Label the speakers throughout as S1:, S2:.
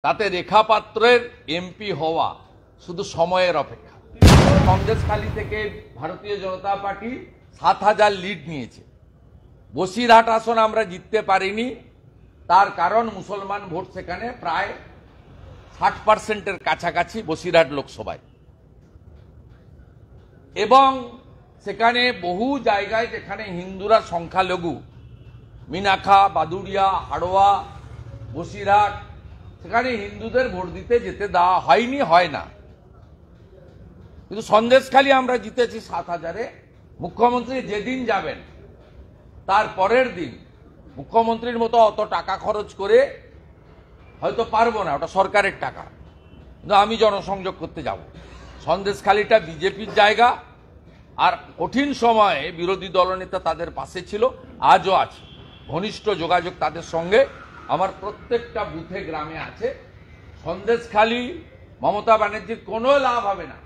S1: তাতে রেখা পাত্রের এমপি হওয়া শুধু সময়ের অপেক্ষা। সন্দেশখালী থেকে ভারতীয় জনতা পার্টি ৭,০০০ লিড নিয়েছে। বসিরহাট আসন আমরা জিততে পারিনি, তার কারণ মুসলমান ভোট সেখানে প্রায় ৬০%-এর কাছাকাছি বসিরহাট লোকসভায়, এবং সেখানে বহু জায়গায় যেখানে হিন্দুরা সংখ্যালঘু, মিনাখা, বাদুড়িয়া, হাড়োয়া, বসিরহাট, সেখানে হিন্দুদের ভোট দিতে যেতে দেওয়া হয়নি, হয় না। কিন্তু সন্দেশখালী আমরা জিতেছি ৭,০০০-এ। মুখ্যমন্ত্রী যেদিন যাবেন তার পরের দিন মুখ্যমন্ত্রীর মতো অত টাকা খরচ করে হয়তো পারবো না, ওটা সরকারের টাকা, কিন্তু আমি জনসংযোগ করতে যাব। সন্দেশখালীটা বিজেপির জায়গা, আর কঠিন সময়ে বিরোধী দলনেতা তাদের পাশে ছিল, আজও আছে। ঘনিষ্ঠ যোগাযোগ তাদের সঙ্গে আমার প্রত্যেকটা বুথে গ্রামে আছে। সন্দেশখালী মমতা ব্যানার্জির কোনো লাভ হবে না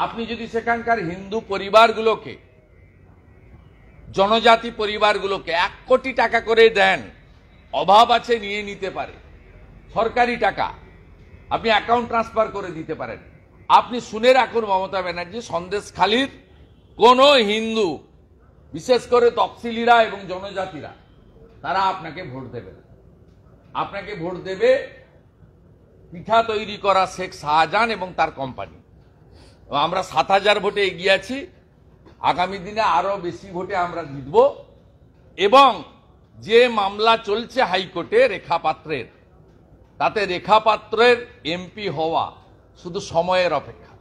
S1: আপনি যদি সেখানকার হিন্দু পরিবারগুলোকে, জনজাতি পরিবারগুলোকে ১ কোটি টাকা করে দেন। অভাব আছে, নিয়ে নিতে পারে, সরকারি টাকা আপনি অ্যাকাউন্ট ট্রান্সফার করে দিতে পারেন। আপনি শুনে রাখুন, মমতা ব্যানার্জি, সন্দেশখালীর কোনো হিন্দু, বিশেষ করে তফসিলিরা এবং জনজাতিরা, তারা আপনাকে ভোট দেবে না। আপনাকে ভোট দেবে পিঠা তৈরি করা শেখ শাহজাহান এবং তার কোম্পানি। আমরা ৭,০০০ ভোটে এগিয়ে আছি, আগামী দিনে আরো বেশি ভোটে আমরা জিতব। এবং যে মামলা চলছে হাইকোর্টে রেখা পাত্রের, তাতে রেখা পাত্রের এমপি হওয়া শুধু সময়ের অপেক্ষা।